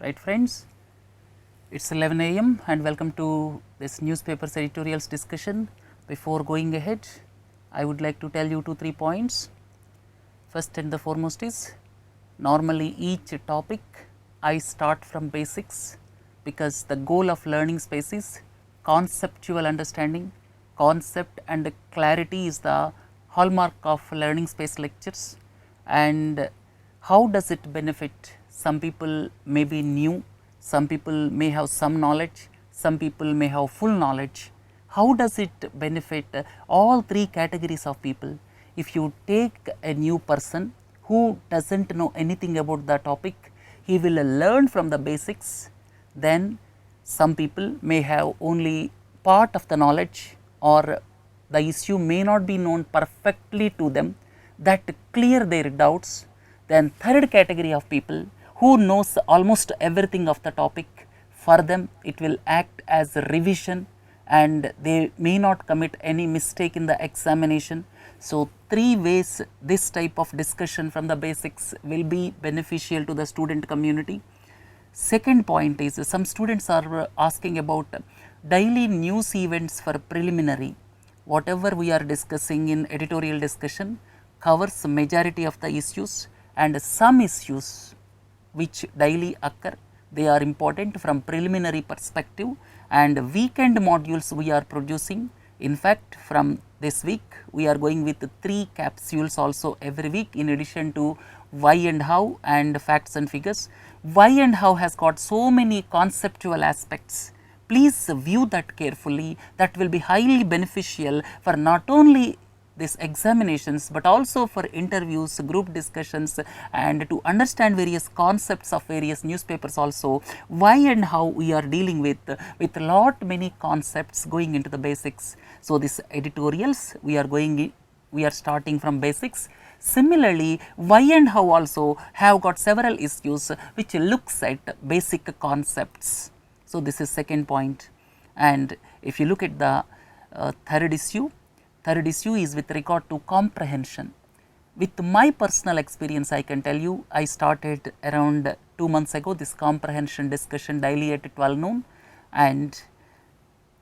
Right friends, it's 11 a.m. and welcome to this newspaper's editorials discussion. Before going ahead, I would like to tell you 2-3 points. First and the foremost is, normally each topic I start from basics because the goal of learning space is conceptual understanding. Concept and clarity is the hallmark of learning space lectures. And how does it benefit? Some people may be new, some people may have some knowledge, some people may have full knowledge. How does it benefit all three categories of people? If you take a new person who doesn't know anything about the topic, he will learn from the basics. Then some people may have only part of the knowledge, or the issue may not be known perfectly to them, that clear their doubts. Then third category of people who knows almost everything of the topic, for them it will act as a revision and they may not commit any mistake in the examination. So, three ways this type of discussion from the basics will be beneficial to the student community. Second point is, some students are asking about daily news events for preliminary. Whatever we are discussing in editorial discussion covers majority of the issues, and some issues which daily occur, they are important from preliminary perspective, and weekend modules we are producing. In fact, from this week we are going with 3 capsules also every week, in addition to why and how and facts and figures. Why and how has got so many conceptual aspects. Please view that carefully. That will be highly beneficial for not only these examinations, but also for interviews, group discussions, and to understand various concepts of various newspapers also. Why and how we are dealing with lot many concepts going into the basics. So, this editorials we are starting from basics. Similarly, why and how also have got several issues which looks at basic concepts. So, this is second point. And if you look at the third issue is with regard to comprehension. With my personal experience, I can tell you, I started around 2 months ago this comprehension discussion daily at 12 noon, and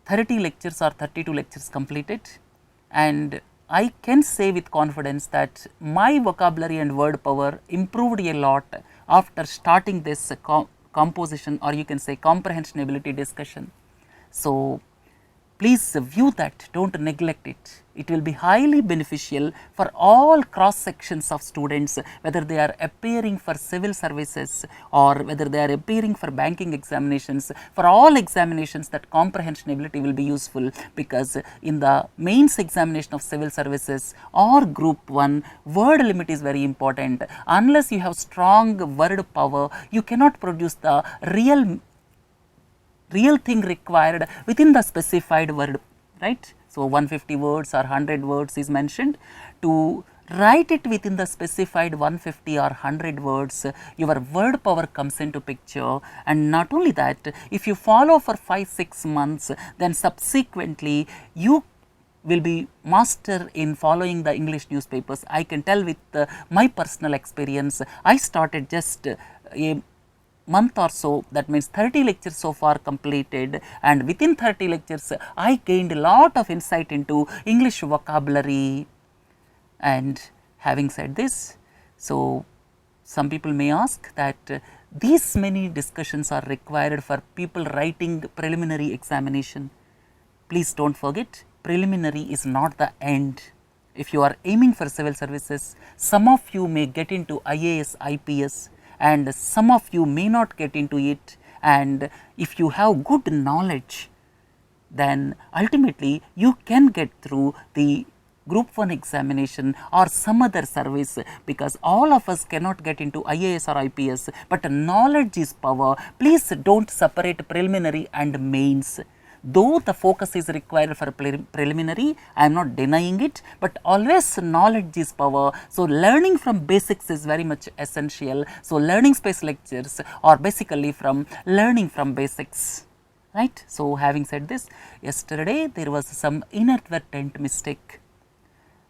30 lectures or 32 lectures completed, and I can say with confidence that my vocabulary and word power improved a lot after starting this composition, or you can say comprehension ability discussion. So, please view that, do not neglect it. It will be highly beneficial for all cross sections of students, whether they are appearing for civil services or whether they are appearing for banking examinations. For all examinations, that comprehension ability will be useful, because in the mains examination of civil services or group 1, word limit is very important. Unless you have strong word power, you cannot produce the real thing required within the specified word, right. So, 150 words or 100 words is mentioned. To write it within the specified 150 or 100 words, your word power comes into picture. And not only that, if you follow for 5-6 months, then subsequently you will be master in following the English newspapers. I can tell with my personal experience. I started just a month or so, that means 30 lectures so far completed, and within 30 lectures I gained a lot of insight into English vocabulary. And having said this, so some people may ask that these many discussions are required for people writing preliminary examination. Please do not forget, preliminary is not the end. If you are aiming for civil services, some of you may get into IAS, IPS, and some of you may not get into it. And if you have good knowledge, then ultimately you can get through the group 1 examination or some other service, because all of us cannot get into IAS or IPS, but knowledge is power. Please do not separate preliminary and mains. Though the focus is required for preliminary, I am not denying it, but always knowledge is power. So, learning from basics is very much essential. So, learning space lectures are basically from learning from basics, right. So, having said this, yesterday there was some inadvertent mistake,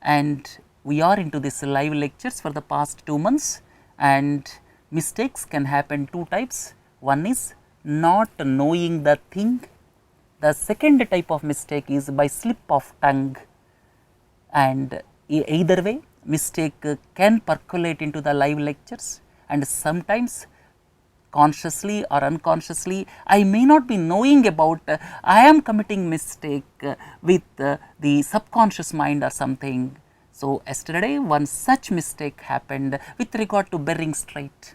and we are into this live lectures for the past 2 months, and mistakes can happen 2 types. One is not knowing the thing. The second type of mistake is by slip of tongue, and either way mistake can percolate into the live lectures, and sometimes consciously or unconsciously I may not be knowing about I am committing mistake with the subconscious mind or something. So, yesterday one such mistake happened with regard to Bering Strait.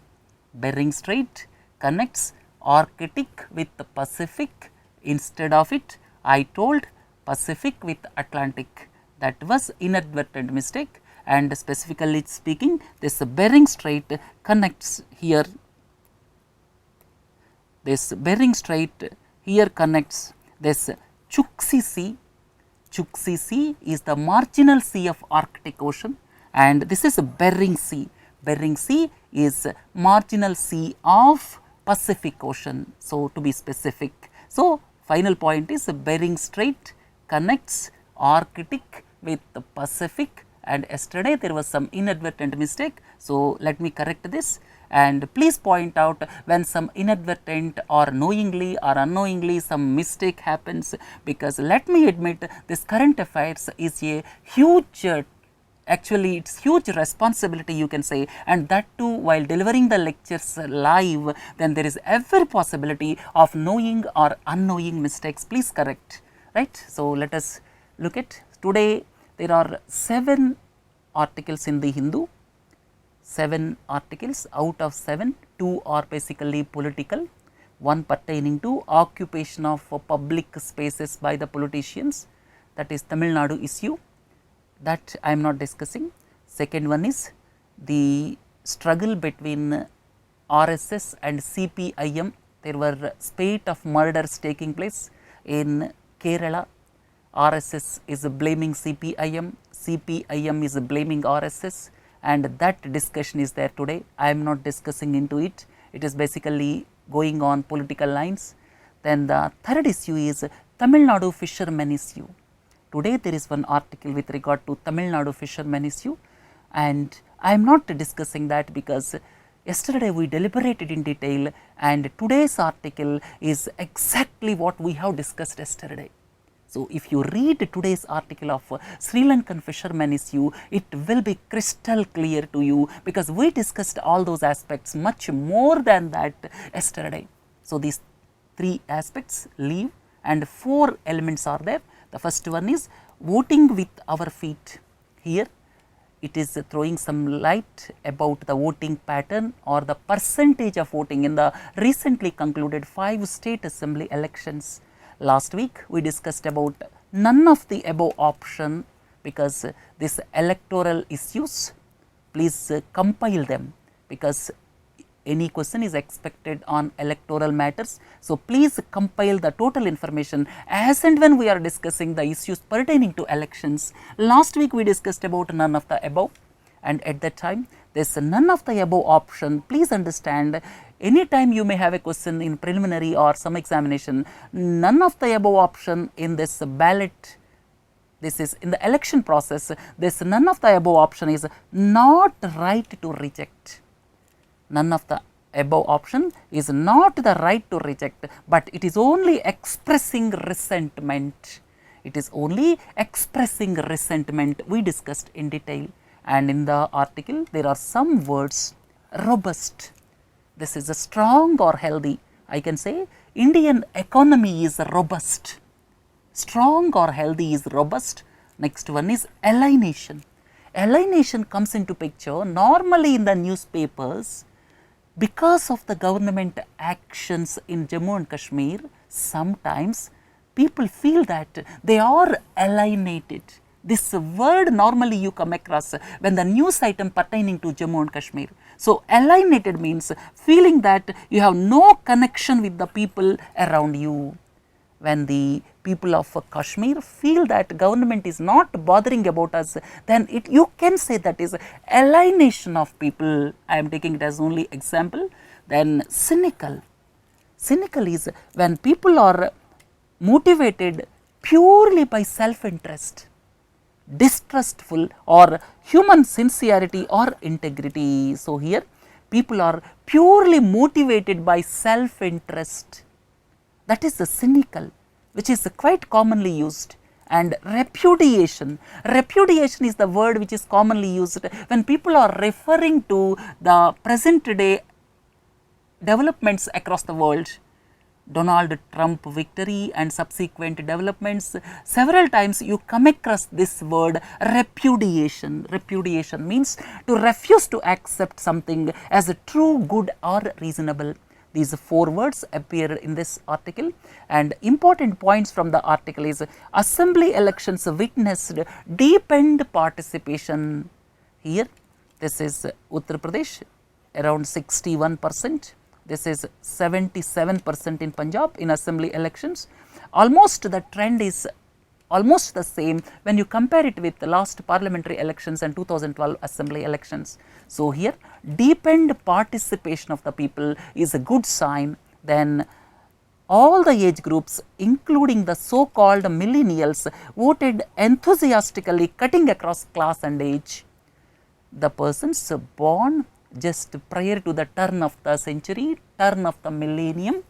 Bering Strait connects Arctic with the Pacific. Instead of it, I told Pacific with Atlantic. That was inadvertent mistake, and specifically speaking, this Bering Strait connects here. This Bering Strait here connects this Chukchi Sea. Chukchi Sea is the marginal sea of Arctic Ocean, and this is Bering Sea. Bering Sea is marginal sea of Pacific Ocean. So, to be specific. So, final point is Bering Strait connects Arctic with the Pacific, and yesterday there was some inadvertent mistake. So, let me correct this, and please point out when some inadvertent or knowingly or unknowingly some mistake happens, because let me admit this current affairs is a huge actually it's huge responsibility, you can say, and that too while delivering the lectures live, then there is every possibility of knowing or unknowing mistakes. Please correct, right. So, let us look at today. There are 7 articles in the Hindu, 7 articles. Out of 7, 2 are basically political, one pertaining to occupation of public spaces by the politicians, that is Tamil Nadu issue, that I am not discussing. Second one is the struggle between RSS and CPIM. There were spate of murders taking place in Kerala. RSS is blaming CPIM, CPIM is blaming RSS, and that discussion is there today. I am not discussing into it. It is basically going on political lines. Then the third issue is Tamil Nadu fishermen issue. Today there is one article with regard to Tamil Nadu fishermen issue, and I am not discussing that because yesterday we deliberated in detail, and today's article is exactly what we have discussed yesterday. So, if you read today's article of Sri Lankan fishermen issue, it will be crystal clear to you, because we discussed all those aspects much more than that yesterday. So, these 3 aspects leave and 4 elements are there. The first one is voting with our feet. Here it is throwing some light about the voting pattern or the percentage of voting in the recently concluded 5 state assembly elections. Last week we discussed about none of the above option, because this electoral issues, please compile them, because any question is expected on electoral matters. So, please compile the total information as and when we are discussing the issues pertaining to elections. Last week we discussed about none of the above, and at that time there is none of the above option. Please understand, anytime you may have a question in preliminary or some examination, none of the above option in this ballot, this is in the election process, this none of the above option is not right to reject. None of the above option is not the right to reject, but it is only expressing resentment. It is only expressing resentment, we discussed in detail. And in the article there are some words, robust. This is a strong or healthy. I can say Indian economy is robust. Strong or healthy is robust. Next one is alienation. Alienation comes into picture normally in the newspapers because of the government actions in Jammu and Kashmir. Sometimes people feel that they are alienated. This word normally you come across when the news item pertaining to Jammu and Kashmir. So, alienated means feeling that you have no connection with the people around you. When the people of Kashmir feel that government is not bothering about us, then you can say that is alienation of people. I am taking it as only example. Then cynical. Cynical is when people are motivated purely by self-interest, distrustful or human sincerity or integrity. So, here people are purely motivated by self-interest. That is the cynical, which is quite commonly used. And repudiation, repudiation is the word which is commonly used when people are referring to the present day developments across the world. Donald Trump victory and subsequent developments, several times you come across this word repudiation. Repudiation means to refuse to accept something as a true, good or reasonable. These 4 words appear in this article, and important points from the article is assembly elections witnessed deepened participation. Here this is Uttar Pradesh around 61%. This is 77% in Punjab in assembly elections. Almost the trend is almost the same when you compare it with the last parliamentary elections and 2012 assembly elections. So, here deepened participation of the people is a good sign. Then all the age groups including the so called millennials voted enthusiastically, cutting across class and age. The persons born just prior to the turn of the century, turn of the millennium,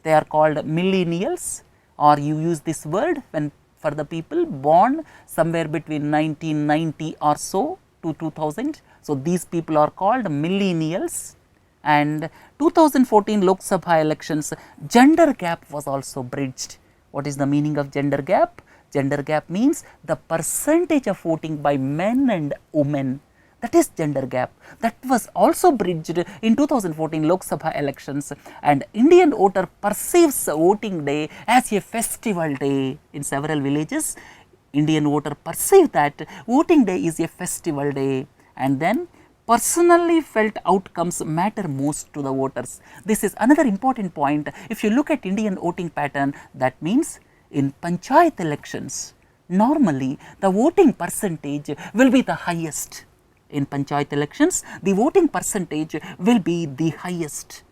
they are called millennials, or you use this word when for the people born somewhere between 1990 or so to 2000. So, these people are called millennials. And 2014 Lok Sabha elections, gender gap was also bridged. What is the meaning of gender gap? Gender gap means the percentage of voting by men and women. That is gender gap. That was also bridged in 2014 Lok Sabha elections, and Indian voter perceives voting day as a festival day. In several villages, Indian voter perceive that voting day is a festival day, and then personally felt outcomes matter most to the voters. This is another important point. If you look at Indian voting pattern, that means in panchayat elections, normally the voting percentage will be the highest. In panchayat elections, the voting percentage will be the highest.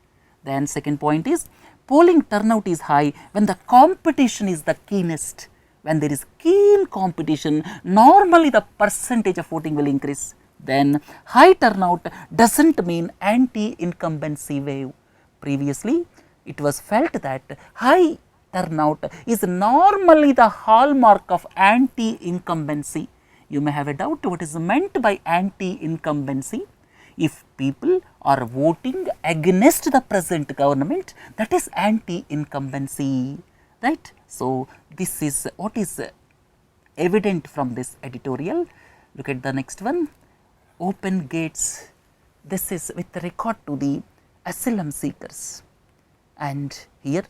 Then second point is polling turnout is high when the competition is the keenest. When there is keen competition, normally the percentage of voting will increase. Then high turnout does not mean anti-incumbency wave. Previously, it was felt that high turnout is normally the hallmark of anti-incumbency. You may have a doubt what is meant by anti-incumbency. If people are voting against the present government, that is anti-incumbency, right. So, this is what is evident from this editorial. Look at the next one, open gates. This is with regard to the asylum seekers, and here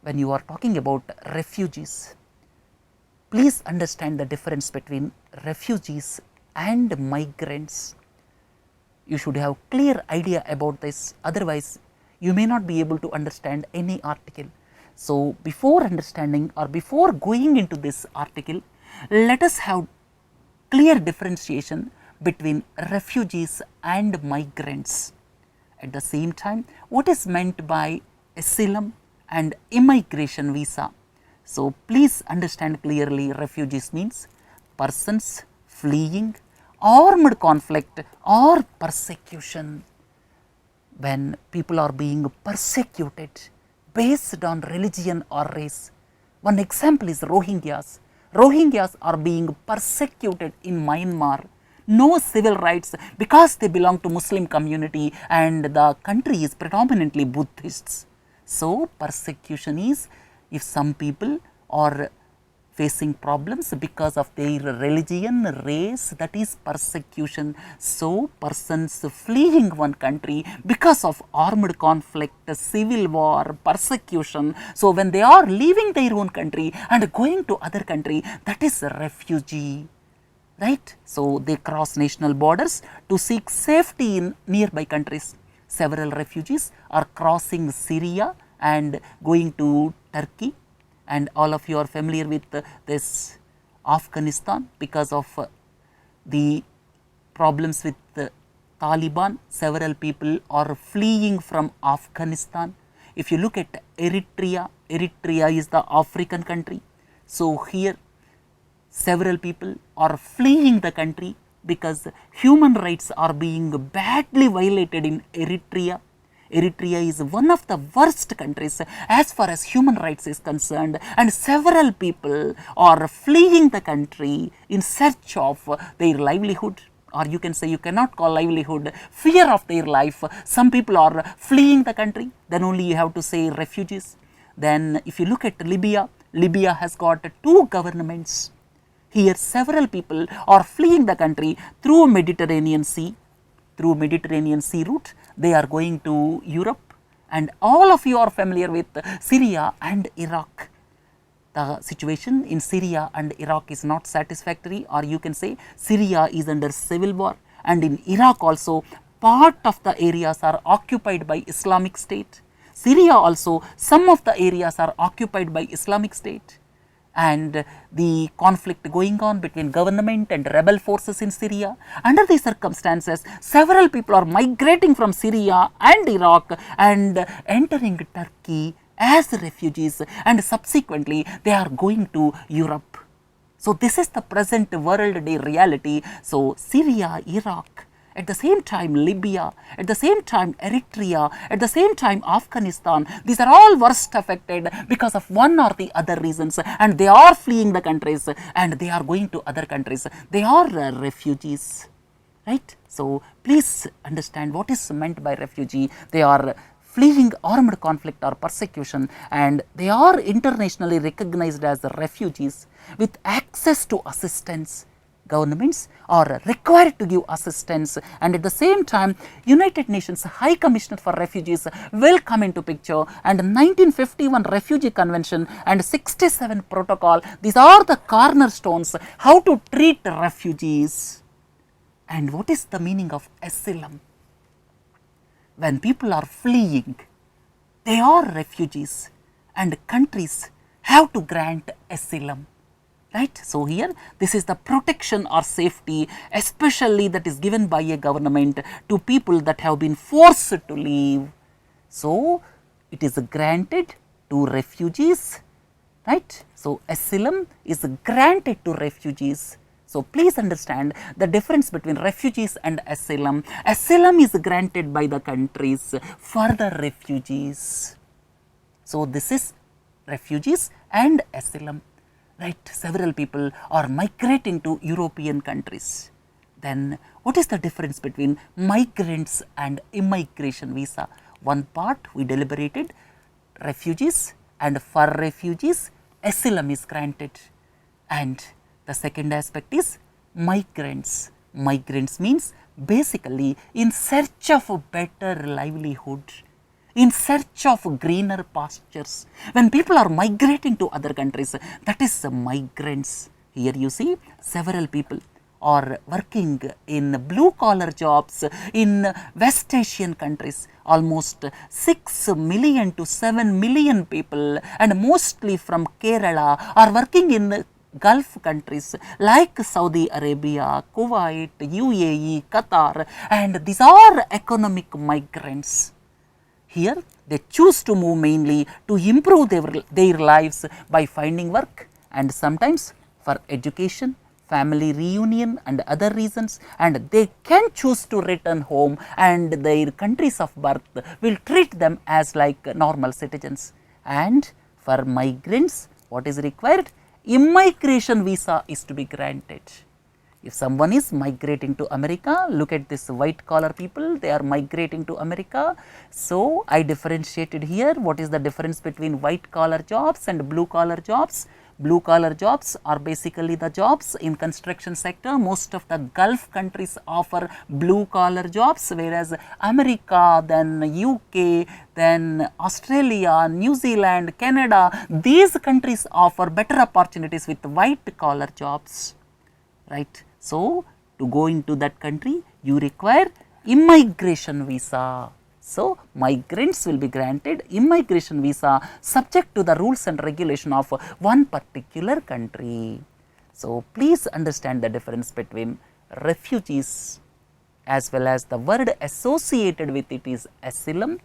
when you are talking about refugees, please understand the difference between refugees and migrants. You should have clear idea about this, otherwise you may not be able to understand any article. So, before understanding or before going into this article, let us have clear differentiation between refugees and migrants. At the same time, what is meant by asylum and immigration visa? So, please understand clearly, refugees means persons fleeing armed conflict or persecution. When people are being persecuted based on religion or race. One example is Rohingyas. Rohingyas are being persecuted in Myanmar. No civil rights because they belong to Muslim community and the country is predominantly Buddhists. So, persecution is if some people are facing problems because of their religion, race, that is persecution. So, persons fleeing one country because of armed conflict, civil war, persecution. So, when they are leaving their own country and going to other country, that is a refugee, right. So, they cross national borders to seek safety in nearby countries. Several refugees are crossing Syria and going to Turkey. And all of you are familiar with this Afghanistan because of the problems with the Taliban. Several people are fleeing from Afghanistan. If you look at Eritrea, Eritrea is the African country. So, here several people are fleeing the country because human rights are being badly violated in Eritrea. Eritrea is one of the worst countries as far as human rights is concerned, and several people are fleeing the country in search of their livelihood, or you can say, you cannot call livelihood, fear of their life. Some people are fleeing the country, then only you have to say refugees. Then if you look at Libya, Libya has got two governments. Here several people are fleeing the country through Mediterranean Sea, through Mediterranean Sea route. They are going to Europe, and all of you are familiar with Syria and Iraq. The situation in Syria and Iraq is not satisfactory, or you can say Syria is under civil war, and in Iraq also part of the areas are occupied by Islamic State. Syria also some of the areas are occupied by Islamic State, and the conflict going on between government and rebel forces in Syria. Under these circumstances, several people are migrating from Syria and Iraq and entering Turkey as refugees, and subsequently they are going to Europe. So this is the present world day reality. So Syria, Iraq, at the same time Libya, at the same time Eritrea, at the same time Afghanistan, these are all worst affected because of one or the other reasons, and they are fleeing the countries and they are going to other countries. They are refugees, right? So please understand what is meant by refugee. They are fleeing armed conflict or persecution, and they are internationally recognized as refugees with access to assistance. Governments are required to give assistance, and at the same time United Nations High Commissioner for Refugees will come into picture, and 1951 Refugee Convention and 67 Protocol, these are the cornerstones how to treat refugees. And what is the meaning of asylum? When people are fleeing, they are refugees, and countries have to grant asylum. Right. So here this is the protection or safety, especially that is given by a government to people that have been forced to leave. So it is granted to refugees, right. So asylum is granted to refugees. So please understand the difference between refugees and asylum. Asylum is granted by the countries for the refugees. So this is refugees and asylum. Right, several people are migrating to European countries. Then what is the difference between migrants and immigration visa? One part we deliberated refugees, and for refugees asylum is granted, and the second aspect is migrants. Migrants means basically in search of a better livelihood, in search of greener pastures. When people are migrating to other countries, that is migrants. Here you see several people are working in blue collar jobs in West Asian countries. Almost 6 million to 7 million people, and mostly from Kerala, are working in Gulf countries like Saudi Arabia, Kuwait, UAE, Qatar, and these are economic migrants. Here they choose to move mainly to improve their lives by finding work, and sometimes for education, family reunion and other reasons, and they can choose to return home, and their countries of birth will treat them as like normal citizens. And for migrants, what is required? Immigration visa is to be granted. If someone is migrating to America, look at this white collar people, they are migrating to America. So I differentiated here what is the difference between white collar jobs and blue collar jobs. Blue collar jobs are basically the jobs in construction sector. Most of the Gulf countries offer blue collar jobs, whereas America, then UK, then Australia, New Zealand, Canada, these countries offer better opportunities with white collar jobs, right. So to go into that country, you require immigration visa. So migrants will be granted immigration visa subject to the rules and regulation of one particular country. So please understand the difference between refugees as well as the word associated with it is asylum,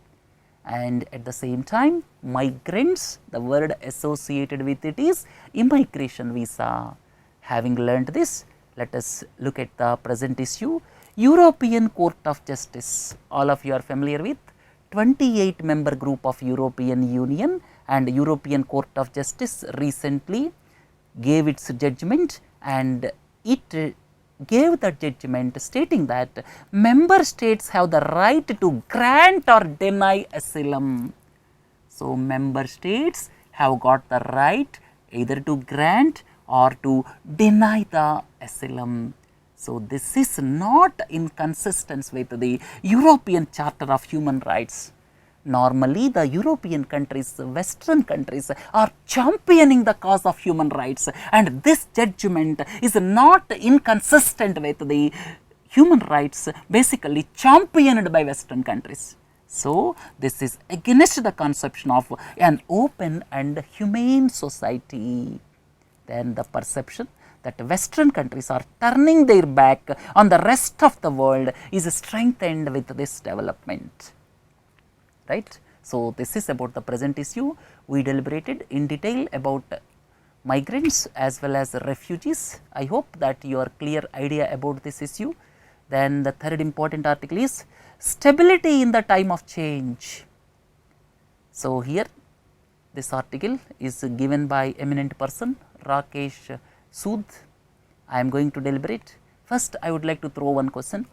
and at the same time migrants, the word associated with it is immigration visa. Having learnt this, let us look at the present issue. European Court of Justice, all of you are familiar with 28 member group of European Union, and European Court of Justice recently gave its judgment, and it gave the judgment stating that member states have the right to grant or deny asylum. So, member states have got the right either to grant or to deny the asylum. So, this is not in consistence with the European Charter of Human Rights. Normally, the European countries, Western countries are championing the cause of human rights, and this judgment is not inconsistent with the human rights basically championed by Western countries. So, this is against the conception of an open and humane society. Then the perception that Western countries are turning their back on the rest of the world is strengthened with this development. Right. So, this is about the present issue. We deliberated in detail about migrants as well as refugees. I hope that you are clear idea about this issue. Then the third important article is stability in the time of change. So, here this article is given by eminent person Rakesh Sood. I am going to deliberate. First, I would like to throw one question.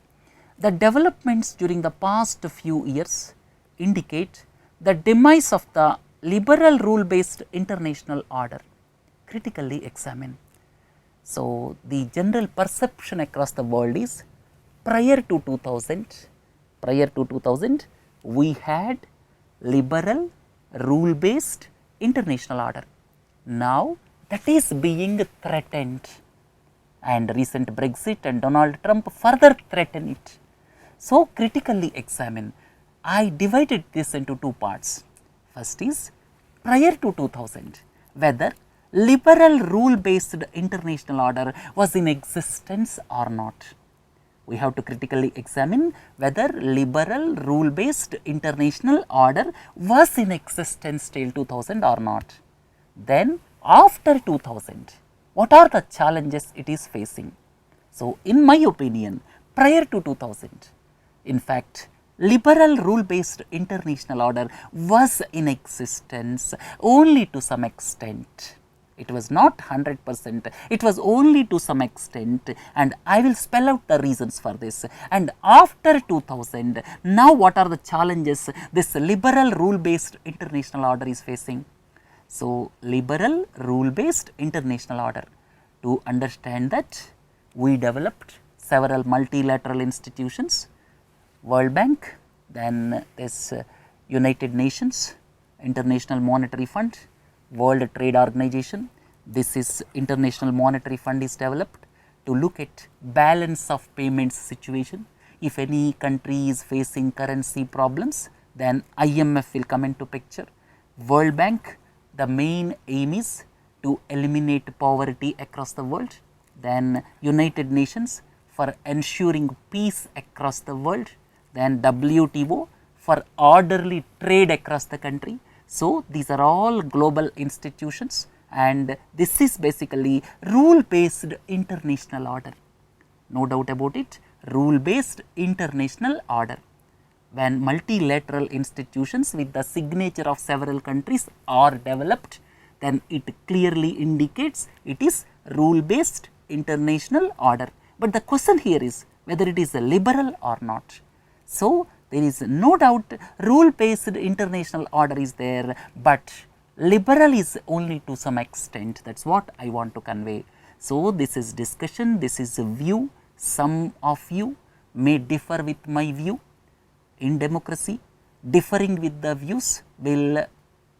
The developments during the past few years indicate the demise of the liberal rule based international order. Critically examine. So, the general perception across the world is prior to 2000 we had liberal rule based international order. Now, that is being threatened, and recent Brexit and Donald Trump further threaten it. So, critically examine. I divided this into two parts. First is prior to 2000, whether liberal rule based international order was in existence or not. We have to critically examine whether liberal rule based international order was in existence till 2000 or not. Then after 2000, what are the challenges it is facing? So, in my opinion, prior to 2000, in fact, liberal rule based international order was in existence only to some extent. It was not 100%, it was only to some extent, and I will spell out the reasons for this. And after 2000, now what are the challenges this liberal rule based international order is facing? So, liberal rule based international order, to understand that we developed several multilateral institutions, World Bank, then this United Nations, International Monetary Fund, World Trade Organization. This is International Monetary Fund is developed to look at balance of payments situation. If any country is facing currency problems, then IMF will come into picture. World Bank, the main aim is to eliminate poverty across the world. Then United Nations for ensuring peace across the world. Then WTO for orderly trade across the country. So, these are all global institutions, and this is basically rule based international order. No doubt about it, rule based international order. When multilateral institutions with the signature of several countries are developed, then it clearly indicates it is rule based international order. But the question here is whether it is a liberal or not. So, there is no doubt rule based international order is there, but liberal is only to some extent. That is what I want to convey. So, this is discussion, this is a view. Some of you may differ with my view. In democracy, differing with the views will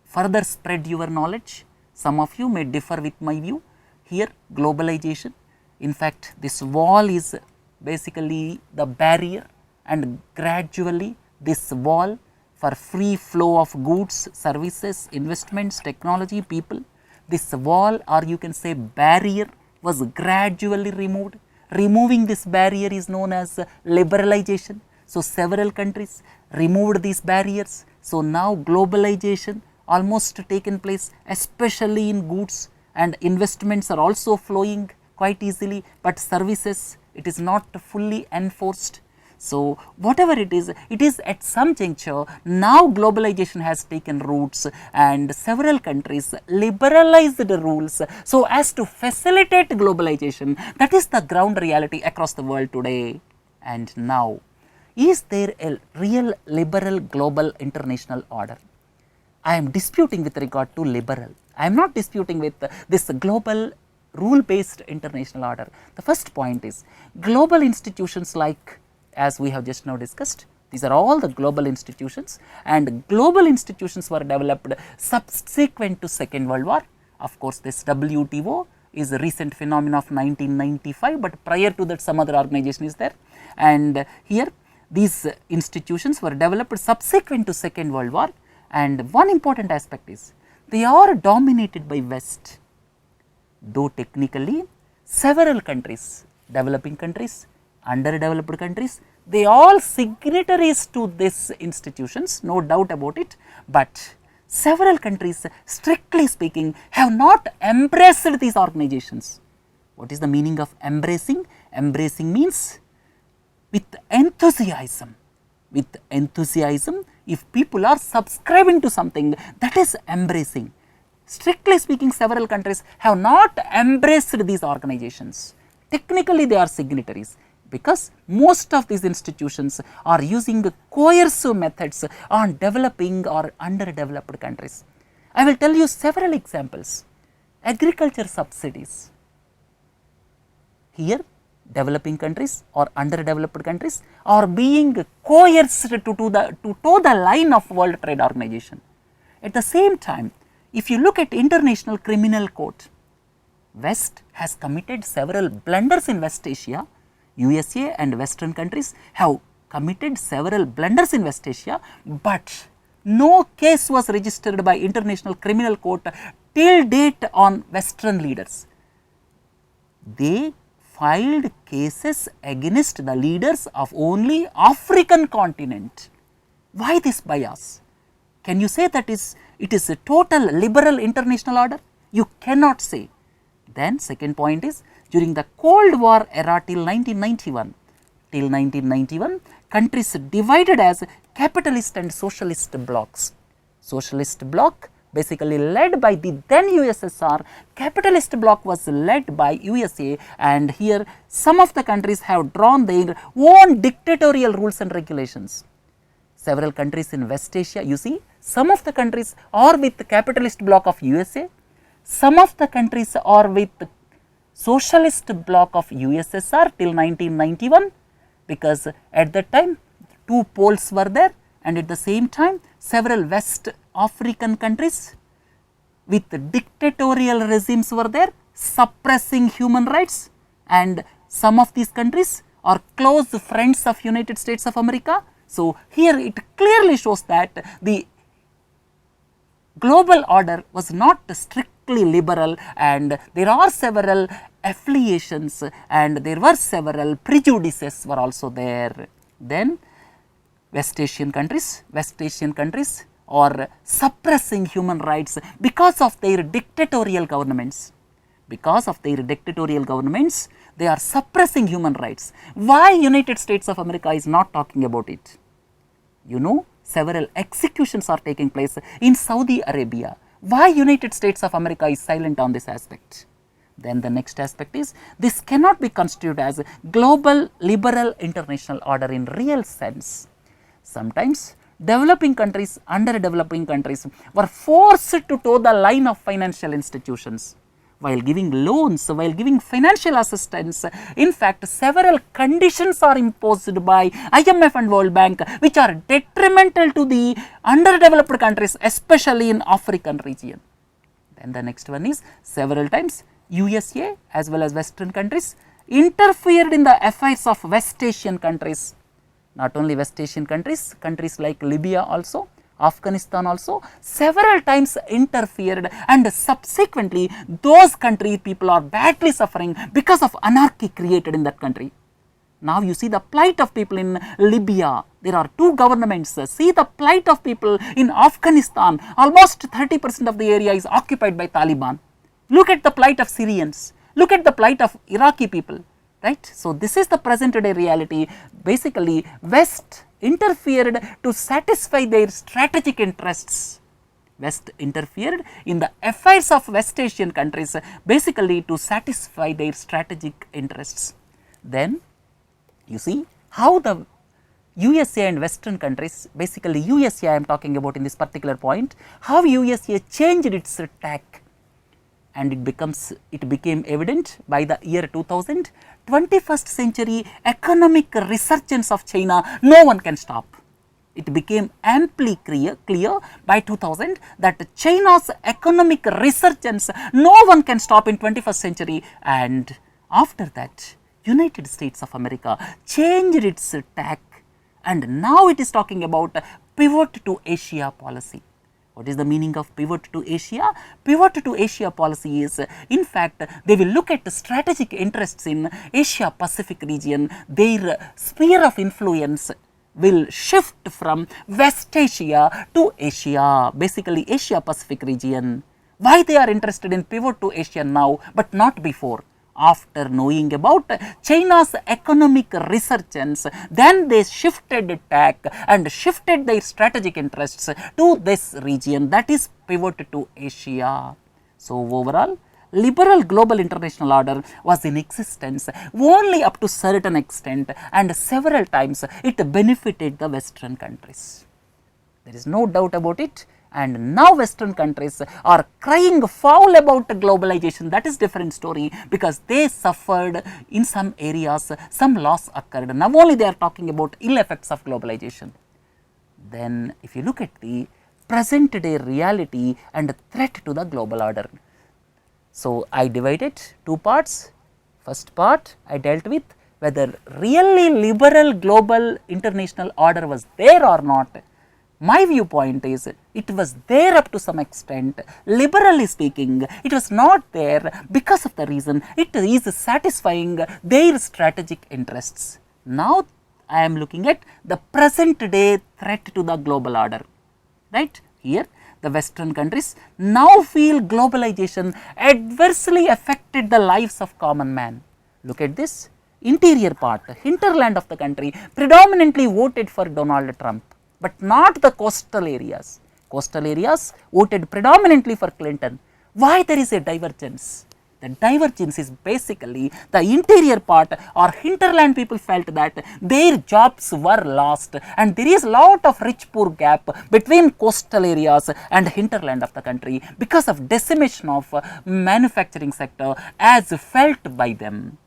further spread your knowledge. Some of you may differ with my view. Here, globalization, in fact, this wall is basically the barrier, and gradually this wall for free flow of goods, services, investments, technology, people, this wall, or you can say barrier, was gradually removed. Removing this barrier is known as liberalization. So, several countries removed these barriers. So, now globalization almost taken place, especially in goods, and investments are also flowing quite easily, but services it is not fully enforced. So, whatever it is at some juncture. Now globalization has taken roots and several countries liberalized the rules so as to facilitate globalization. That is the ground reality across the world today. And now, is there a real liberal global international order? I am disputing with regard to liberal. I am not disputing with this global rule based international order. The first point is global institutions like, as we have just now discussed, these are all the global institutions, and global institutions were developed subsequent to Second World War. Of course, this WTO is a recent phenomenon of 1995, but prior to that some other organization is there, and here these institutions were developed subsequent to Second World War, and one important aspect is they are dominated by West, though technically several countries, developing countries, underdeveloped countries, they all signatories to these institutions, no doubt about it, but several countries strictly speaking have not embraced these organizations. What is the meaning of embracing? Embracing means with enthusiasm. With enthusiasm, if people are subscribing to something, that is embracing. Strictly speaking, several countries have not embraced these organizations. Technically, they are signatories, because most of these institutions are using coercive methods on developing or underdeveloped countries. I will tell you several examples. Agriculture subsidies. Here, developing countries or underdeveloped countries are being coerced to toe the line of World Trade Organization. At the same time, if you look at International Criminal Court, West has committed several blunders in West Asia. USA and Western countries have committed several blunders in West Asia, but no case was registered by International Criminal Court till date on Western leaders. They filed cases against the leaders of only African continent. Why this bias? Can you say that it is a total liberal international order? You cannot say. Then second point is, during the Cold War era till 1991, countries divided as capitalist and socialist blocks. Socialist bloc basically led by the then USSR, capitalist bloc was led by USA, and here some of the countries have drawn their own dictatorial rules and regulations. Several countries in West Asia, you see, some of the countries are with the capitalist bloc of USA, some of the countries are with the socialist bloc of USSR till 1991, because at that time two poles were there, and at the same time several West African countries with dictatorial regimes were there suppressing human rights, and some of these countries are close friends of United States of America. So, here it clearly shows that the global order was not strictly liberal, and there are several affiliations and there were several prejudices were also there. Then West Asian countries are suppressing human rights because of their dictatorial governments. Because of their dictatorial governments, they are suppressing human rights. Why United States of America is not talking about it? You know, several executions are taking place in Saudi Arabia. Why United States of America is silent on this aspect? Then the next aspect is, this cannot be constituted as a global liberal international order in real sense. Sometimes developing countries, underdeveloping countries were forced to toe the line of financial institutions. While giving loans, while giving financial assistance, in fact, several conditions are imposed by IMF and World Bank, which are detrimental to the underdeveloped countries, especially in African region. Then the next one is, several times USA as well as Western countries interfered in the affairs of West Asian countries. Not only West Asian countries, countries like Libya also, Afghanistan also, several times interfered, and subsequently those country people are badly suffering because of anarchy created in that country. Now you see the plight of people in Libya, there are two governments. See the plight of people in Afghanistan, almost 30% of the area is occupied by Taliban. Look at the plight of Syrians. Look at the plight of Iraqi people, right. So, this is the present day reality. Basically, West interfered to satisfy their strategic interests. West interfered in the affairs of West Asian countries basically to satisfy their strategic interests. Then you see how the USA and Western countries, basically USA I am talking about in this particular point, how USA changed its tack, and it became evident by the year 2000, 21st century economic resurgence of China, no one can stop. It became amply clear by 2000 that China's economic resurgence, no one can stop in 21st century, and after that United States of America changed its tack, and now it is talking about pivot to Asia policy. What is the meaning of pivot to Asia? Pivot to Asia policy is, in fact, they will look at the strategic interests in Asia Pacific region. Their sphere of influence will shift from West Asia to Asia, basically Asia Pacific region. Why they are interested in pivot to Asia now, but not before? After knowing about China's economic resurgence, then they shifted tack and shifted their strategic interests to this region, that is pivot to Asia. So, overall, liberal global international order was in existence only up to certain extent, and several times it benefited the Western countries. There is no doubt about it. And now Western countries are crying foul about globalization. That is different story, because they suffered in some areas, some loss occurred. Now only they are talking about ill effects of globalization. Then if you look at the present day reality and threat to the global order. So, I divided two parts. First part I dealt with whether really liberal global international order was there or not. My viewpoint is it was there up to some extent. Liberally speaking, it was not there because of the reason it is satisfying their strategic interests. Now I am looking at the present day threat to the global order, right. Here the Western countries now feel globalization adversely affected the lives of common man. Look at this interior part, hinterland of the country predominantly voted for Donald Trump, but not the coastal areas. Coastal areas voted predominantly for Clinton. Why there is a divergence? The divergence is basically the interior part or hinterland people felt that their jobs were lost, and there is lot of rich poor gap between coastal areas and hinterland of the country because of decimation of manufacturing sector as felt by them.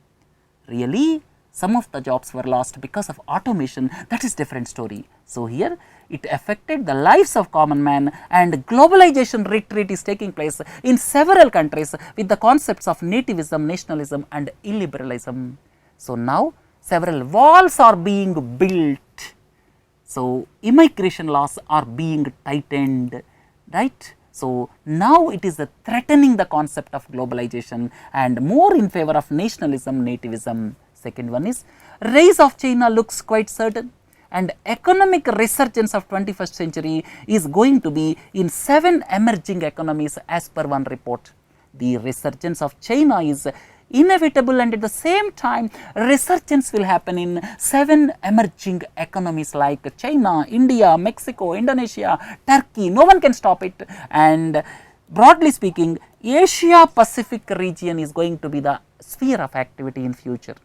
Really, some of the jobs were lost because of automation, that is different story. So, here it affected the lives of common man, and globalization retreat is taking place in several countries with the concepts of nativism, nationalism and illiberalism. So, now several walls are being built. So, immigration laws are being tightened, right. So, now it is threatening the concept of globalization and more in favor of nationalism, nativism. Second one is rise of China looks quite certain, and economic resurgence of 21st century is going to be in 7 emerging economies as per one report. The resurgence of China is inevitable, and at the same time resurgence will happen in 7 emerging economies like China, India, Mexico, Indonesia, Turkey. No one can stop it, and broadly speaking Asia Pacific region is going to be the sphere of activity in future.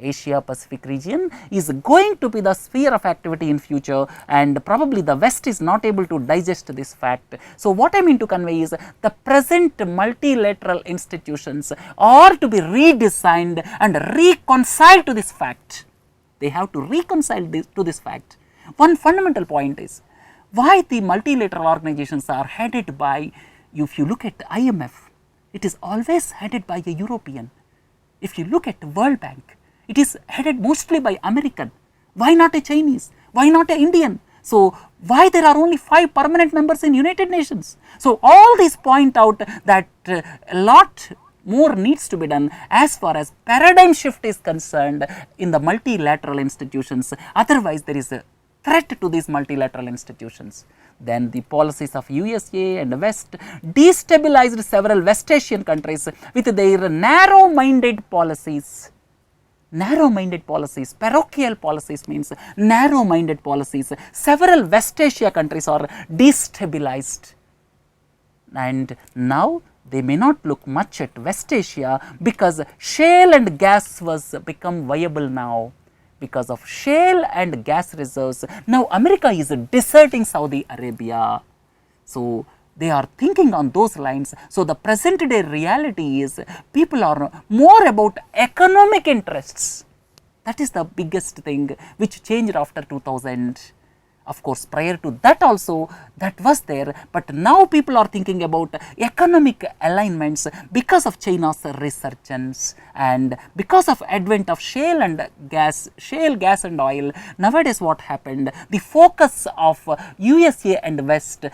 Asia Pacific region is going to be the sphere of activity in future, and probably the West is not able to digest this fact. So, what I mean to convey is the present multilateral institutions are to be redesigned and reconciled to this fact. They have to reconcile to this fact. One fundamental point is why the multilateral organizations are headed by, if you look at IMF, it is always headed by a European. If you look at World Bank, it is headed mostly by American. Why not a Chinese? Why not a Indian? So, why there are only 5 permanent members in United Nations? So, all these point out that a lot more needs to be done as far as paradigm shift is concerned in the multilateral institutions. Otherwise, there is threat to these multilateral institutions. Then the policies of USA and West destabilized several West Asian countries with their narrow-minded policies. Narrow-minded policies, parochial policies means narrow-minded policies. Several West Asia countries are destabilized, and now they may not look much at West Asia because shale and gas was become viable now. Because of shale and gas reserves, now America is deserting Saudi Arabia. So they are thinking on those lines. So the present day reality is people are more about economic interests. That is the biggest thing which changed after 2000. Of course, prior to that also that was there, but now people are thinking about economic alignments because of China's resurgence and because of advent of shale gas and oil. Nowadays what happened, the focus of USA and West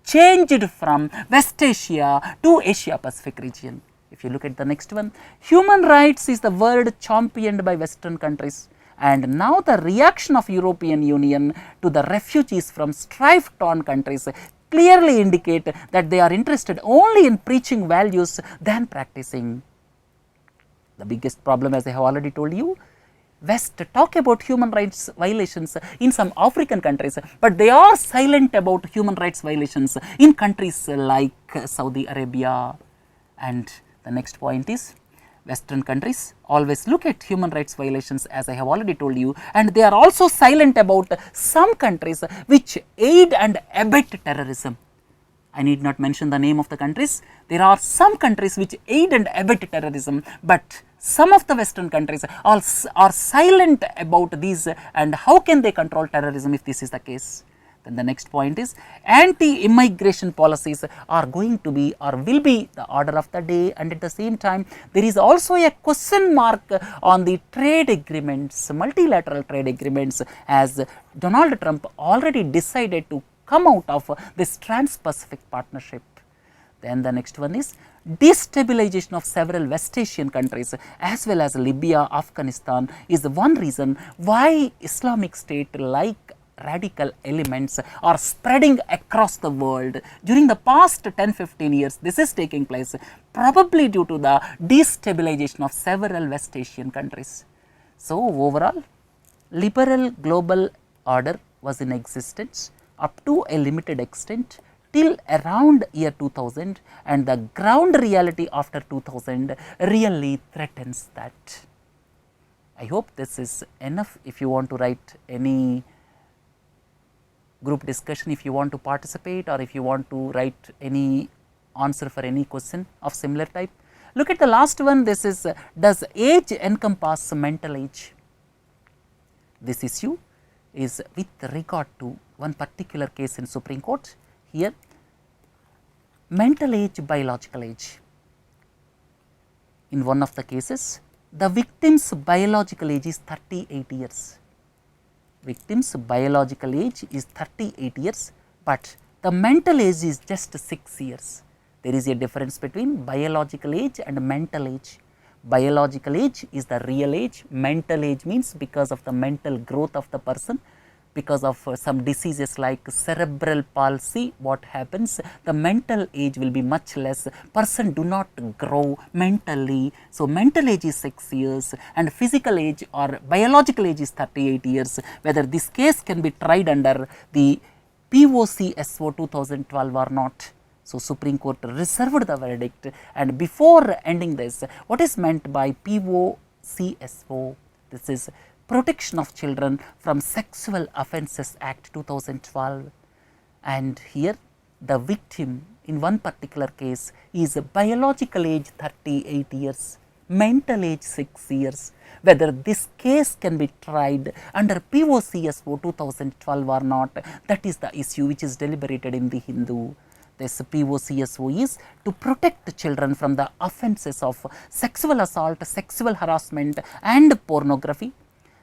changed from West Asia to Asia Pacific region. If you look at the next one, human rights is the word championed by Western countries. And now the reaction of European Union to the refugees from strife-torn countries clearly indicate that they are interested only in preaching values than practicing. The biggest problem, as I have already told you, West talk about human rights violations in some African countries, but they are silent about human rights violations in countries like Saudi Arabia. And the next point is, Western countries always look at human rights violations, as I have already told you, and they are also silent about some countries which aid and abet terrorism. I need not mention the name of the countries. There are some countries which aid and abet terrorism, but some of the Western countries are silent about these, and how can they control terrorism if this is the case? Then the next point is, anti-immigration policies are going to be or will be the order of the day, and at the same time there is also a question mark on the trade agreements, multilateral trade agreements, as Donald Trump already decided to come out of this Trans-Pacific Partnership. Then the next one is destabilization of several West Asian countries as well as Libya, Afghanistan is one reason why Islamic State like radical elements are spreading across the world. During the past 10-15 years, this is taking place probably due to the destabilization of several West Asian countries. So overall, liberal global order was in existence up to a limited extent till around year 2000, and the ground reality after 2000 really threatens that. I hope this is enough. If you want to write any group discussion, if you want to participate, or if you want to write any answer for any question of similar type. Look at the last one. This is, does age encompass mental age? This issue is with regard to one particular case in Supreme Court. Here, mental age, biological age. In one of the cases, the victim's biological age is 38 years. Victim's biological age is 38 years, but the mental age is just 6 years. There is a difference between biological age and mental age. Biological age is the real age, mental age means because of the mental growth of the person, because of some diseases like cerebral palsy, what happens, the mental age will be much less, person do not grow mentally. So mental age is 6 years and physical age or biological age is 38 years. Whether this case can be tried under the POCSO 2012 or not. So Supreme Court reserved the verdict, and before ending this, what is meant by POCSO? This is Protection of Children from Sexual Offences Act 2012, and here the victim in one particular case is biological age 38 years, mental age 6 years. Whether this case can be tried under POCSO 2012 or not, that is the issue which is deliberated in the Hindu. This POCSO is to protect children from the offences of sexual assault, sexual harassment and pornography.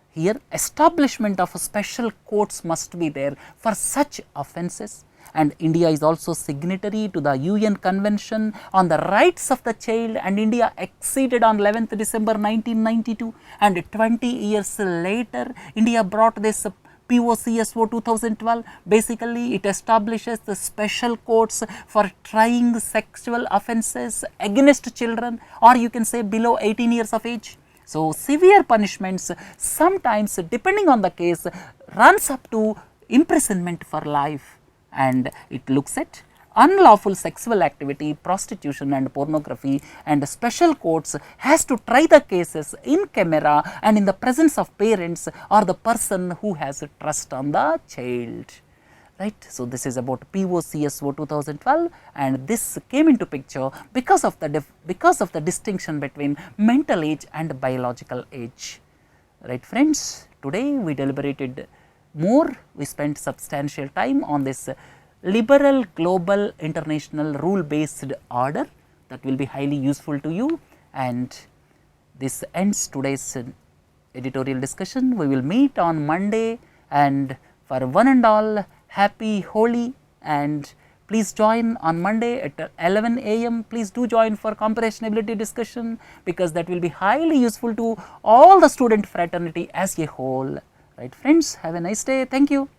Here, establishment of special courts must be there for such offences, and India is also signatory to the UN Convention on the Rights of the Child, and India acceded on 11th December 1992, and 20 years later India brought this POCSO 2012, basically it establishes the special courts for trying sexual offences against children, or you can say below 18 years of age. So, severe punishments sometimes depending on the case runs up to imprisonment for life, and it looks at unlawful sexual activity, prostitution and pornography, and special courts has to try the cases in camera and in the presence of parents or the person who has a trust on the child. Right. So, this is about POCSO 2012, and this came into picture because of the distinction between mental age and biological age. Right friends, today we deliberated more, we spent substantial time on this liberal global international rule based order that will be highly useful to you, and this ends today's editorial discussion. We will meet on Monday, and for one and all, happy Holi, and please join on Monday at 11 a.m. Please do join for comparability discussion, because that will be highly useful to all the student fraternity as a whole. Right friends, have a nice day. Thank you.